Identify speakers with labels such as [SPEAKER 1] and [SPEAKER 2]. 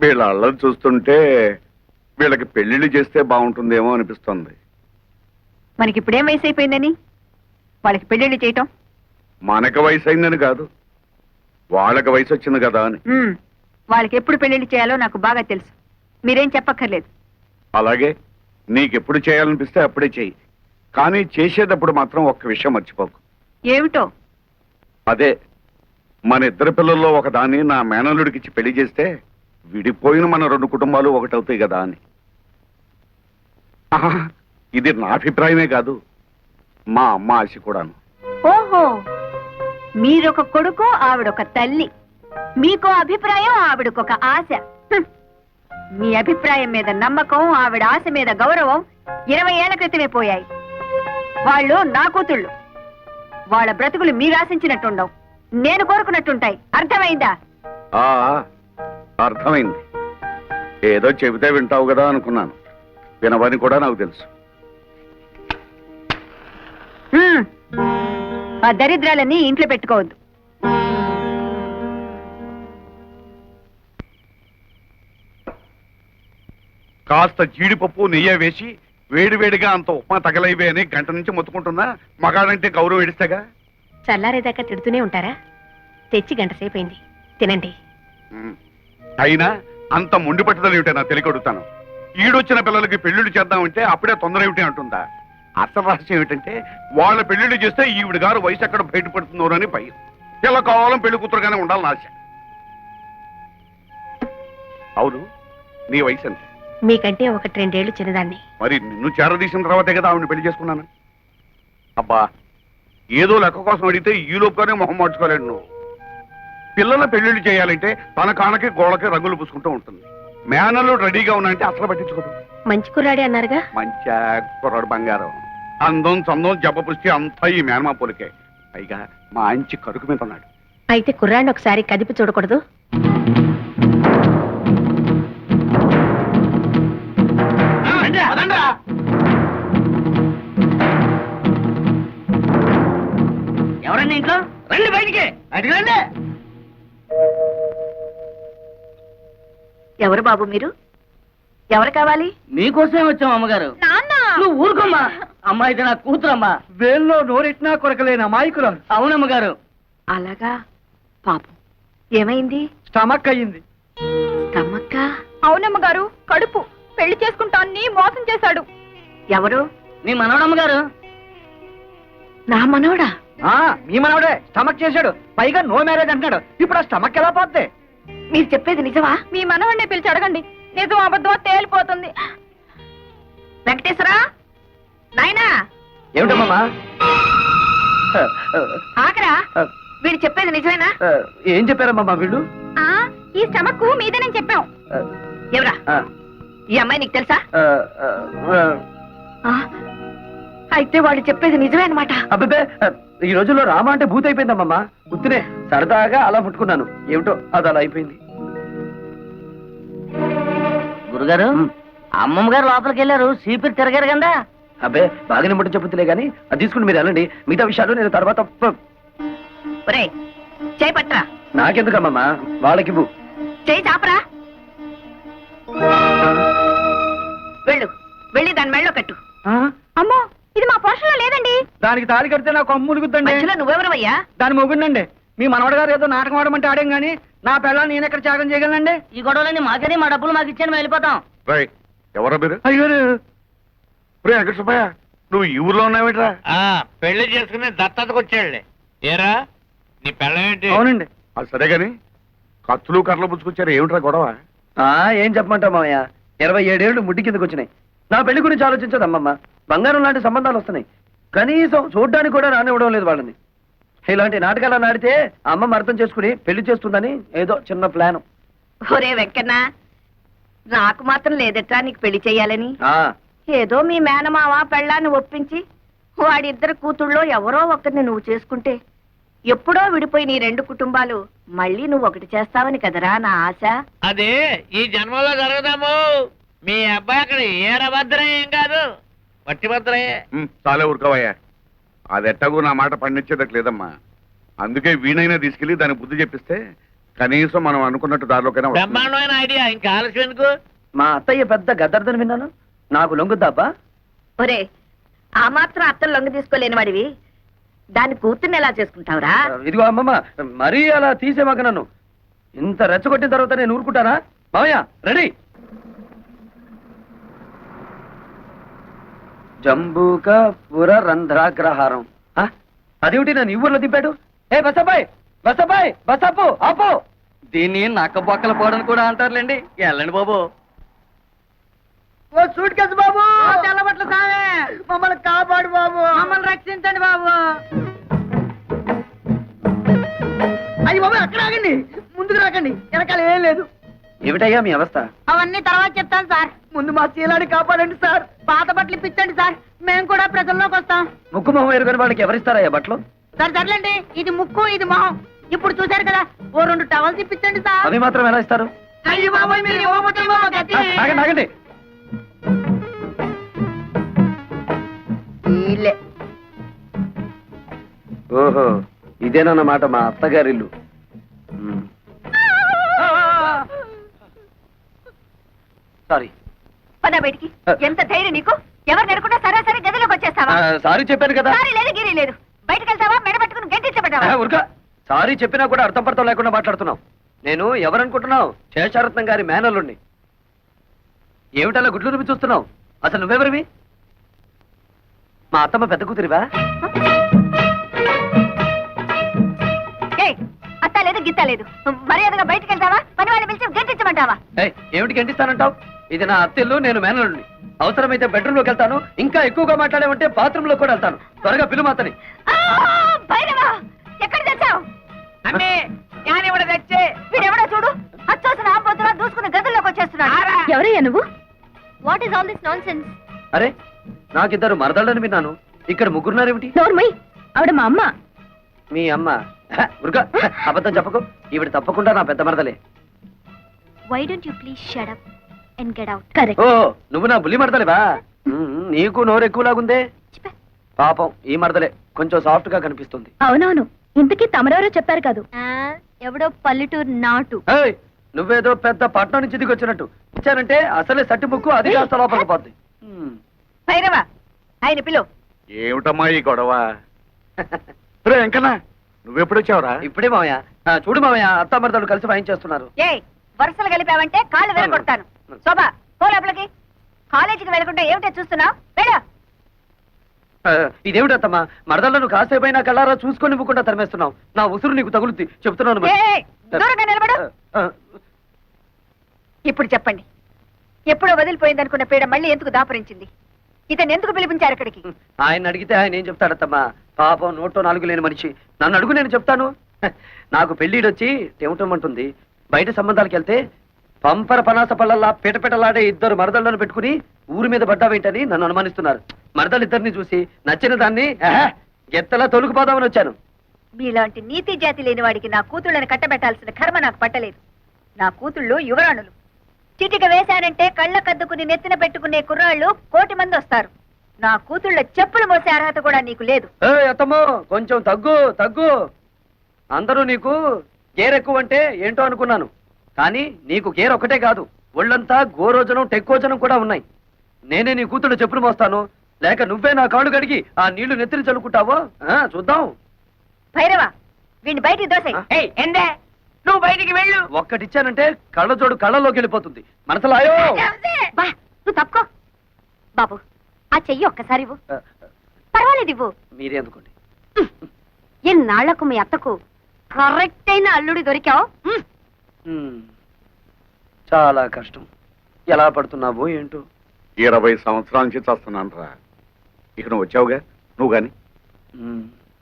[SPEAKER 1] వీళ్ళ అల్లరి చూస్తుంటే వీళ్ళకి పెళ్లిళ్ళు చేస్తే బాగుంటుందేమో అనిపిస్తుంది.
[SPEAKER 2] మనకి ఇప్పుడేం వయసు అయిపోయిందని వాళ్ళకి పెళ్లిళ్ళు చేయటం?
[SPEAKER 1] మనకు వయసు అయిందని కాదు, వాళ్ళకి వయసు వచ్చింది కదా అని.
[SPEAKER 2] వాళ్ళకి ఎప్పుడు పెళ్లిళ్ళు చేయాలో నాకు బాగా తెలుసు, మీరేం చెప్పక్కర్లేదు.
[SPEAKER 1] అలాగే నీకెప్పుడు చేయాలనిపిస్తే అప్పుడే చెయ్యి, కానీ చేసేటప్పుడు మాత్రం ఒక్క విషయం మర్చిపోకు.
[SPEAKER 2] ఏమిటో?
[SPEAKER 1] అదే, మన ఇద్దరు పిల్లల్లో ఒకదాన్ని నా మేనల్లుడికిచ్చి పెళ్లి చేస్తే విడిపోయిన మన రెండు కుటుంబాలు ఒకటవుతాయి కదా అని. ఆహా, ఇది నా అభిప్రాయమే కాదు, మా అమ్మ ఆశ కూడాను.
[SPEAKER 2] ఓహో, మీరొక కొడుకు, ఆవిడొక తల్లి, మీకో అభిప్రాయం, ఆవిడకొక ఆశ. మీ అభిప్రాయం మీద నమ్మకం, ఆవిడ ఆశ మీద గౌరవం 20 ఏళ్ల క్రితమే పోయాయి. వాళ్ళు నా కూతుళ్ళు, వాళ్ళ బ్రతుకులు మీరు ఆశించినట్టుండవు, నేను కోరుకున్నట్టుంటాయి. అర్థమైందా?
[SPEAKER 1] అర్థమైంది. ఏదో చెబితే వింటావు కదా అనుకున్నాను, వినవని కూడా నాకు తెలుసు.
[SPEAKER 2] ఆ దరిద్రాలన్నీ ఇంట్లో పెట్టుకోవద్దు.
[SPEAKER 1] కాస్త జీడిపప్పు నెయ్యి వేసి వేడివేడిగా అంత ఉప్మా తగలైవే అని గంట నుంచి మొత్తుకుంటున్నా. మగాడంటే గౌరవం ఎడిస్తేగా.
[SPEAKER 3] చల్లారేదాకా తిడుతూనే ఉంటారా? తెచ్చి గంట సేపు అయింది, తినండి.
[SPEAKER 1] అయినా అంత మొండి పట్టుదల ఏమిటో నా తెలియకొడుతాను. ఈడొచ్చిన పిల్లలకి పెళ్లిళ్ళు చేద్దామంటే అప్పుడే తొందర ఏమిటి అంటుందా. అసలు రహస్యం ఏమిటంటే వాళ్ళ పెళ్లిళ్ళు చేస్తే ఈవిడ గారు వయసు ఎక్కడ బయటపడుతుందో అని భయం. ఇలా కావాలం పెళ్లి కూతురుగానే ఉండాలని ఆశ. అవును, నీ వయసు ఎంత?
[SPEAKER 3] మీకంటే 1-2 ఏళ్లు చిన్నదాన్ని.
[SPEAKER 1] మరి నిన్ను చేరదీసిన తర్వాతే కదా ఆవిడని పెళ్లి చేసుకున్నాను. అబ్బా, ఏదో లెక్క కోసం అడిగితే ఈ లోపుగానే మొహం మార్చుకోలేడు నువ్వు. పిల్లల పెళ్లిళ్ళు చేయాలంటే తన కానకి గోడకి రంగులు పూసుకుంటూ ఉంటుంది. మేనలు రెడీగా ఉన్నాయంటే అసలు పట్టించుకోదు.
[SPEAKER 3] మంచి కుర్రాడే అన్నారుగా?
[SPEAKER 1] మంచి కుర్రాడు బంగారం. అందం చందం జబ్బ పుష్టి అంతా ఈ మేనమా పోలికే. పైగా మా అంచి కరుకు మీద ఉన్నాడు.
[SPEAKER 3] అయితే కుర్రాడిని ఒకసారి కదిపి చూడకూడదు?
[SPEAKER 4] ఎవరండి ఇంట్లో? రండి బయటికి, బయటికి రండి.
[SPEAKER 2] ఎవరు బాబు మీరు? ఎవరు కావాలి?
[SPEAKER 4] మీకోసమే వచ్చాం అమ్మగారు. నువ్వు ఊరుకోమ్మా. అమ్మాయి అయితే నా కూతురమ్మా. వేల్లో నోరెట్నా కొరకలేని అమాయకురాలు. అవునమ్మగారు.
[SPEAKER 2] అలాగా, పాపం ఏమైంది?
[SPEAKER 4] స్టమక్ అయ్యింది.
[SPEAKER 2] స్టమక్క?
[SPEAKER 5] అవునమ్మగారు, కడుపు. పెళ్లి చేసుకుంటాన్ని మోసం చేశాడు.
[SPEAKER 2] ఎవరు?
[SPEAKER 4] మీ మనవడమ్మగారు.
[SPEAKER 2] నా మనవడా?
[SPEAKER 4] మీ మనవడే స్టమక్ చేశాడు. పైగా నో మ్యారేజ్ అంటున్నాడు. ఇప్పుడు ఆ స్టమక్ ఎలా పోద్ది?
[SPEAKER 2] మీరు చెప్పేది నిజమా?
[SPEAKER 5] మీ మనవడిని పిలిచి అడగండి, నిజం అబద్ధం తేలిపోతుంది.
[SPEAKER 2] వెంకటేశ్వరా, నాయనా.
[SPEAKER 4] ఏమిటమ్మా?
[SPEAKER 2] ఆకరా, వీడు చెప్పేది నిజమేనా?
[SPEAKER 4] ఏం చెప్పారమ్మా వీళ్ళు?
[SPEAKER 5] ఈ స్టమక్ మీదేనని చెప్పాం.
[SPEAKER 2] ఎవరా ఈ అమ్మాయి? నీకు తెలుసా? అయితే వాళ్ళు చెప్పేది నిజమే అనమాట.
[SPEAKER 4] అబ్బే, ఈ రోజుల్లో రామ అంటే భూత అయిపోయిందమ్మా. గుర్తునే సరదాగా అలా ముట్టుకున్నాను. ఏమిటో అది అలా అయిపోయింది. గురుగారు, అమ్మమ్మ గారు లోపలికి వెళ్ళారు. సీపీర్ తిరగారు కదా. అబ్బే, బాగానే ముట్ట చెప్పుతులే గానీ అది తీసుకుని మీరు వెళ్ళండి. మిగతా విషయాలు నేను తర్వాత.
[SPEAKER 2] ఒరే, చేయి పట్రా.
[SPEAKER 4] నాకెందుకమ్మా, వాళ్ళకి
[SPEAKER 2] చేయి చాపరా. వెళ్ళు, వెళ్ళి దాని మెళ్ళో కట్టు.
[SPEAKER 5] అమ్మో, ఇది మా పోషణలో లేదండి.
[SPEAKER 4] దానికి తాళి కడితే నాకు అమ్ములుగుద్దండి.
[SPEAKER 2] నువ్వెవరవయ్యా?
[SPEAKER 4] దాని మొగుండండి. మీ మనవడ గారు ఏదో నాటకం ఆడమంటే ఆడేం గానీ నా పిల్లలు నేను ఎక్కడ త్యాగం చేయగలనండి. ఈ గొడవలని మాకేది, మా డబ్బులు మాకు ఇచ్చాను, వెళ్ళిపోతాం.
[SPEAKER 1] ఎవరా మీరు?
[SPEAKER 4] అయ్యో
[SPEAKER 1] వెంకటసుబ్బయ్య, నువ్వు ఈ ఊర్లో ఉన్నావేట్రా?
[SPEAKER 6] పెళ్లి చేసుకుని దత్తతకు వచ్చాడులే. ఏరా నీ పెళ్ళమేంటి?
[SPEAKER 4] అవునండి.
[SPEAKER 1] అది సరే గాని కత్తులు కర్రలు పుచ్చుకొచ్చారు, ఏమిట్రా గొడవ?
[SPEAKER 4] ఏం చెప్పమంటావు మామయ్య, 27 ఏళ్ళు ముడ్డి కిందకు వచ్చినాయి. నా పెళ్లి గురించి ఆలోచించదు అమ్మమ్మ. బంగారం లాంటి సంబంధాలు వస్తున్నాయి, కనీసం చూడ్డానికి కూడా రానివ్వడం లేదు వాళ్ళని. ఇలాంటి నాటకాలు నాడితే అమ్మమ్మ అర్థం చేసుకుని పెళ్లి చేస్తుందని ఏదో చిన్న ప్లాన్.
[SPEAKER 2] ఒరే వెంకన్న, నాకు మాత్రం లేదట్రా నీకు పెళ్లి చెయ్యాలని. ఏదో మీ మేనమావ పెళ్ళాన్ని ఒప్పించి వాడిద్దరు కూతుళ్ళో ఎవరో ఒకరిని నువ్వు చేసుకుంటే ఎప్పుడో విడిపోయి నీ 2 కుటుంబాలు మళ్ళీ నువ్వు ఒకటి చేస్తావని కదరా నా ఆశ.
[SPEAKER 6] అదే ఈ జన్మలో జరగదాము. మీ అబ్బాయి అక్కడ ఏరభద్రం ఏం కాదు, వట్టి భద్రయే.
[SPEAKER 1] చాలే ఊరుకోవయ్యా, అది ఎట్టగూ నా మాట పండించేదట్లేదమ్మా. అందుకే వీణైనా తీసుకెళ్లి దానికి బుద్ధి చెప్పిస్తే కనీసం మనం అనుకున్నట్టు దారిలోకైనా వస్తుంది.
[SPEAKER 6] బ్రహ్మాండమైన ఐడియా, ఇంకా ఆలస్యం ఎందుకు?
[SPEAKER 4] మా అత్తయ్య పెద్ద గద్దర్దని విన్నాను, నాకు లొంగుద్దాబ్బా?
[SPEAKER 3] ఒరే, ఆ మాత్రం అత్తలు లొంగ తీసుకోలేని వాడివి దాని కూతుర్ని ఎలా చేసుకుంటావురా?
[SPEAKER 4] ఇదిగో అమ్మమ్మ, మరీ అలా తీసేమాక నన్ను. ఇంత రెచ్చగొట్టిన తర్వాత నేను ఊరుకుంటానా? మామయ్య రెడీ. జంబూక పుర రంధ్రాగ్రహారం. ఆ? అదేమిటి నన్ను ఈ ఊర్లో దింపాడు? ఏ బసబాయ్, బసబాయ్, బసపు ఆపు. దీన్ని నక్క బొక్కల పోవడానికి కూడా అంటారులేండి. వెళ్ళండి బాబు. ఓ సూట్ కేసు బాబు, తెల్లబట్ల సామే, మమ్మల్ని కాపాడు బాబు, మమ్మల్ని రక్షించండి బాబు. అయ్యి బాబు, అక్కడ ఆగండి, ముందుకు రాకండి, వెనకాల ఏం లేదు. ఏమిటయ్యా మీ అవస్థ?
[SPEAKER 5] అవన్నీ తర్వాత చెప్తాను సార్.
[SPEAKER 4] ముందు మా చీలాని కాపాడండి సార్.
[SPEAKER 5] పాత బట్టలు ఇప్పించండి సార్, మేము కూడా ప్రజల్లోకి వస్తాం.
[SPEAKER 4] ముక్కు మొహం ఎరుగని వాళ్ళకి ఎవరిస్తారయ్యా బట్టలు?
[SPEAKER 5] సరే సర్లేండి, ఇది ముక్కు ఇది మొహం. ఇప్పుడు చూశారు కదా, ఓ 2 టవల్స్ ఇప్పించండి సార్.
[SPEAKER 4] అవి మాత్రం ఎలా ఇస్తారు?
[SPEAKER 5] అయ్యి బాబోయ్, మీరు ఇవ్వకపోతే మా గతి.
[SPEAKER 4] ఆగండి ఆగండి.
[SPEAKER 3] వీళ్ళే.
[SPEAKER 4] ఓహో, ఇదేనన్నమాట మా అత్తగారిల్లు. సారీ
[SPEAKER 2] పద బయటికి. ఎంత ధైర్యం నీకు? ఎవరు నెరకుండా సరాసరి గదిలోకి వచ్చేస్తావా?
[SPEAKER 4] సారీ చెప్పాను కదా.
[SPEAKER 2] సారీ లేదు గిరి లేదు. బయటకు వెళ్తావా? మెడ పట్టుకుని గంటించబడ్డావా?
[SPEAKER 4] ఉరక, సారీ చెప్పినా కూడా అర్థం పర్థం లేకుండా మాట్లాడుతున్నావు. నేను ఎవరనుకుంటున్నావు? శేషారత్నం గారి మేనల్లుండి. ఏమిటలా గుడ్లు రుమి చూస్తున్నావు? అసలు నువ్వెవరివి? మా అత్తమ్మ పెద్ద కూతురివా?
[SPEAKER 2] ఏయ్, అత్త లేదు గిత్త లేదు. మర్యాదగా బయటకు వెళ్తావా? పని వాళ్ళు పిలిచి గంటించమంటావా?
[SPEAKER 4] ఏమిటి గంటిస్తానంటావు? ఇది నా అత్తిల్లు, నేను మేనల్లుండి. అవసరమైతే బెడ్రూమ్ లోకి వెళ్తాను, ఇంకా ఎక్కువగా మాట్లాడేమంటే బాత్రూమ్ లో కూడా వెళ్తాను. త్వరగా పిలు మాతని.
[SPEAKER 2] భైరవా, ఎక్కడ తెచ్చావు?
[SPEAKER 6] అమ్మే, జ్ఞానివిడ తెచ్చే.
[SPEAKER 2] వీడెవడో చూడు, అచ్చోసిన ఆంబోతులా దూసుకుని గదుల్లోకి వచ్చేస్తున్నాడు.
[SPEAKER 3] ఎవరయ్యా నువ్వు?
[SPEAKER 5] What is all this non sense?
[SPEAKER 4] అరే, నాకిద్దరు మరదళ్ళని విన్నాను, ఇక్కడ ముగ్గురున్నారేమిటి?
[SPEAKER 3] నోర్మయ్, ఆవిడ మా అమ్మ.
[SPEAKER 4] మీ అమ్మ? ఉరుక, అబద్ధం చెప్పకు. ఈవిడ తప్పకుండా నా పెద్ద మరదలే.
[SPEAKER 5] Why don't you please shut up and get out?
[SPEAKER 3] Correct.
[SPEAKER 4] Oh, నువ్వు నా బుల్లి మరదలేవా? నీకు నోరు ఎక్కువలాగుందే. పాపం ఈ మరదలే కొంచెం సాఫ్ట్ గా కనిపిస్తుంది.
[SPEAKER 3] అవునవును, ఇంతకీ తమరెవరో చెప్పారు కాదు.
[SPEAKER 5] ఎవడో పల్లెటూరు నాటు.
[SPEAKER 4] ఏయ్, నువ్వేదో పెద్ద పట్నం నుంచి దిగి వచ్చినట్టు ఇచ్చానంటే అసలే సట్టి ముక్కు, అది కాస్త లోపలికి పోద్ది.
[SPEAKER 2] భైరవా, ఆయన పిలువు.
[SPEAKER 1] ఏమిటమ్మా ఈ గొడవ? రే వెంకన్నా, నువ్వెప్పుడొచ్చావురా?
[SPEAKER 4] ఇప్పుడే మావయ్య. చూడు మావయ్య, అత్త మరదలు కలిసి వాయించేస్తున్నారు.
[SPEAKER 2] ఏయ్, వరుసలు కలిపావంటే కాళ్ళు వెళ్ళగొడతాను. శోభా, పో లోపలికి. కాలేజీకి వెళ్ళకుండా ఏమిటో చూస్తున్నావు? వెళ్ళు.
[SPEAKER 4] ఇదేమిటి అత్తమ్మా, మరదలను కాసేపైనా కళ్ళారా చూసుకొని నువ్వుకుండా తరిమేస్తున్నావు. నా ఉసురు నీకు తగులుద్ది, చెప్తున్నాను మరి.
[SPEAKER 2] ఏయ్, దూరంగా నిలబడు. ఇప్పుడు చెప్పండి, ఎప్పుడో వదిలిపోయిందనుకున్న పీడ మళ్ళీ ఎందుకు దాపరించింది? ఇతను ఎందుకు పిలిపించారు ఇక్కడికి?
[SPEAKER 4] ఆయన అడిగితే ఆయన ఏం చెప్తాడత్తమ్మా? పాపం నోట్లో 4 లేని మనిషి. నన్ను అడుగు, నేను చెప్తాను. నాకు పెళ్ళిడొచ్చి టెమటమంటుంది. బయట సంబంధాలకు వెళ్తే పంపర పనాస పళ్ళల్లా పిటపిటలాడే 2 మరదళ్ళను పెట్టుకుని ఊరి మీద పడ్డావేంటని నన్ను అనుమానిస్తున్నారు. మరదలిద్దరిని చూసి నచ్చిన దాన్ని ఎత్తలా తొలుకుపోదామని వచ్చాను.
[SPEAKER 2] మీలాంటి నీతి జాతి లేని వాడికి నా కూతుళ్ళని కట్టబెట్టాల్సిన కర్మ నాకు పట్టలేదు. నా కూతుళ్ళు యువరాణులు. చిటిక వేశానంటే కళ్ళ కద్దుకుని నెత్తిన పెట్టుకునే కుర్రాళ్ళు 1,000,000 మంది వస్తారు. నా కూతుళ్ళ చెప్పులు మోసే అర్హత కూడా నీకు లేదు.
[SPEAKER 4] అత్తమ్మో, కొంచెం తగ్గు తగ్గు. అందరూ నీకు గేరెక్కువ అంటే ఏంటో అనుకున్నాను, కానీ నీకు గేర్ ఒకటే కాదు, ఒళ్ళంతా గోరోజనం టెక్కోజనం కూడా ఉన్నాయి. నేనే నీ కూతుళ్ళు చెప్పులు మోస్తాను, లేక నువ్వే నా కాళ్ళు కడిగి ఆ నీళ్లు నెత్తిని చల్లుకుంటావో చూద్దాం.
[SPEAKER 2] భైరవా, వీడిని బయటికి దోసెయ్.
[SPEAKER 6] ఏయ్, ఎందే, నువ్వు బయటికి వెళ్ళు.
[SPEAKER 4] ఒక్కటిచ్చానంటే కళ్ళజోడు కళ్ళలోకి వెళ్ళిపోతుంది. మనసులాయో.
[SPEAKER 2] బా, నువ్వు తప్పుకో. బాబు, ఆ చెయ్యి ఒక్కసారి ఇవ్వు. పర్వాలేదు, ఇవ్వు.
[SPEAKER 4] మీరే అందుకోండి.
[SPEAKER 2] ఎన్నాళ్లకు మీ అత్తకు కరెక్ట్ అయిన అల్లుడి దొరికావు.
[SPEAKER 4] చాలా కష్టం. ఎలా పడుతున్నావో ఏంటో.
[SPEAKER 1] 20 సంవత్సరాల నుంచి చేస్తున్నాను రా. ఇక నువ్వు వచ్చావుగా, నువ్వు గాని.